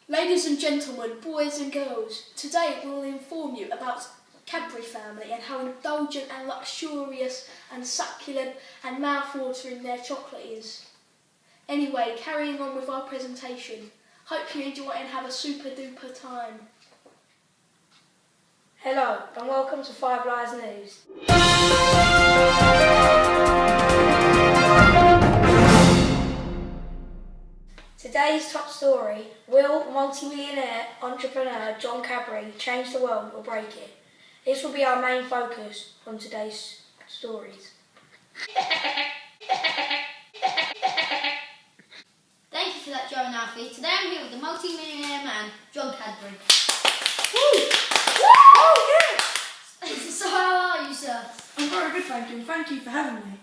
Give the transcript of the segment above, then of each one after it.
Ladies and gentlemen, boys and girls, today we will inform you about Cadbury family and how indulgent and luxurious and succulent and mouth-watering their chocolate is. Anyway, carrying on with our presentation. Hope you enjoy and have a super duper time. Hello and welcome to Five Lies News. Today's top story: will multi-millionaire entrepreneur John Cadbury change the world or break it? This will be our main focus on today's stories. Thank you for that, Joe and Alfie. Today I'm here with the multi-millionaire man, John Cadbury. Woo! Oh yeah! So how are you, sir? I'm very good, thank you, and thank you for having me.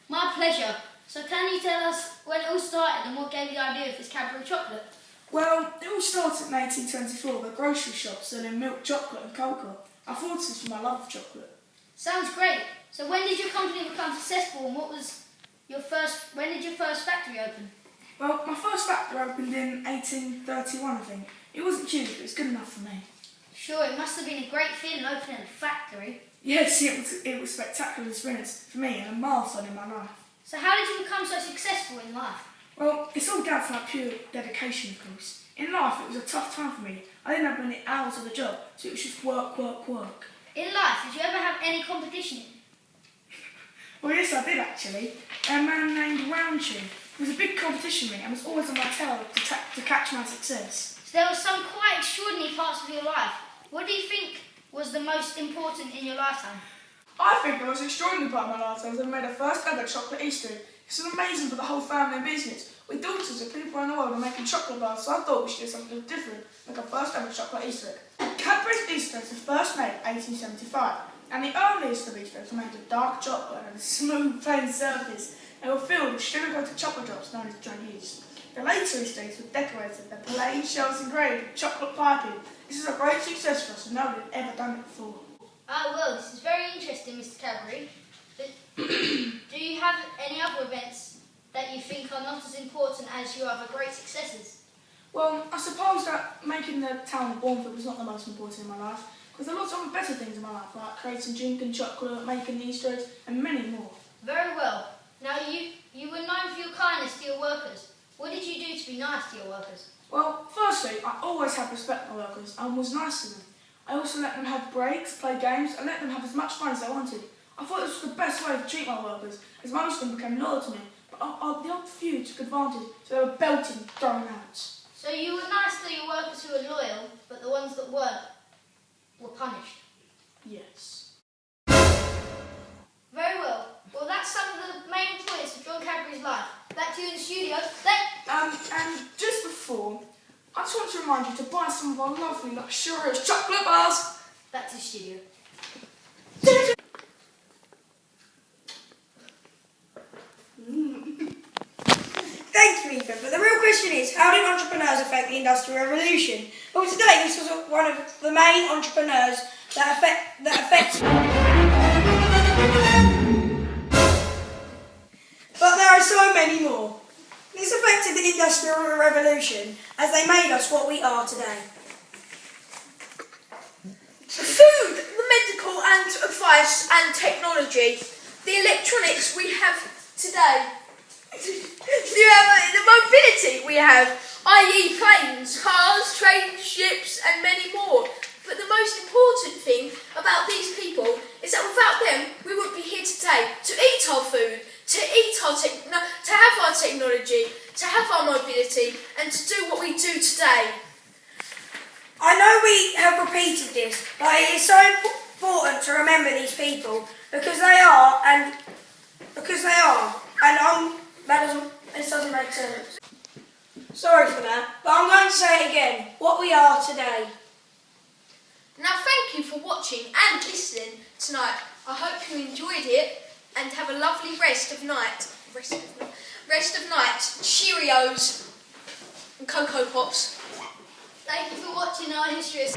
My pleasure. So can you tell us when it all started and what gave you the idea of this Cadbury chocolate? Well, it all started in 1824 with a grocery shop selling milk chocolate and cocoa. I thought this was my love of chocolate. Sounds great. So when did your company become successful and when did your first factory open? Well, my first factory opened in 1831, I think. It wasn't huge, but it was good enough for me. Sure, it must have been a great feeling opening a factory. Yes, it was a spectacular experience for me and a milestone in my life. So how did you become so successful in life? Well, it's all down to my pure dedication, of course. In life, it was a tough time for me. I didn't have many hours of the job, so it was just work, work, work. In life, did you ever have any competition? Well, yes, I did actually. A man named Roundtree. It was a big competition ring and was always on my tail to catch my success. So there were some quite extraordinary parts of your life. What do you think was the most important in your lifetime? I think the most extraordinary part of my lifetime was when I made a first ever chocolate Easter egg. This was amazing for the whole family and business. We're daughters of people around the world are making chocolate bars, so I thought we should do something different, like a first ever chocolate Easter egg. Cadbury's Easter eggs were first made in 1875, and the earliest of Easter eggs were made of dark chocolate and a smooth, plain surface. They were filled with sugar-coated chocolate drops known as juggies. The later Easter eggs were decorated with plain shells engraved with chocolate piping. This is a great success for us, and nobody had ever done it before. Ah, well, this is very interesting, Mr. Cadbury. But do you have any other events that you think are not as important as your other great successes? Well, I suppose that making the town of Bournemouth was not the most important in my life, because there are lots of other better things in my life, like creating drinking chocolate, making Easter eggs, and many more. Very well. Now, you were known for your kindness to your workers. What did you do to be nice to your workers? Well, firstly, I always had respect for my workers and was nice to them. I also let them have breaks, play games, and let them have as much fun as they wanted. I thought this was the best way to treat my workers, as most of them became loyal to me, but the odd few took advantage, so they were belted and thrown out. So you were nice to your workers who were loyal, but the ones that weren't were punished? Yes. Very well. Well, that's some of the main points of John Cadbury's life. Back to you in the studio. And just before, I just want to remind you to buy some of our lovely, luxurious chocolate bars. Back to the studio. Thank you, Ethan. But the real question is, how did entrepreneurs affect the Industrial Revolution? Well, today this was one of the main entrepreneurs that affects. But there are so many more. This affected the Industrial Revolution as they made us what we are today. Food, the medical and advice and technology, the electronics we have today, the mobility we have, i.e. planes, cars, trains, ships and many more. But the most important thing about these people is that without them we wouldn't be here today to eat our food, to have our technology, to have our mobility and to do what we do today. I know we have repeated this, but it is so important to remember these people because they are, and this doesn't make sense. Sorry for that, but I'm going to say it again, what we are today. Now thank you for watching and listening tonight. I hope you enjoyed it and have a lovely rest of night. Cheerios and Cocoa Pops. Thank you for watching our history.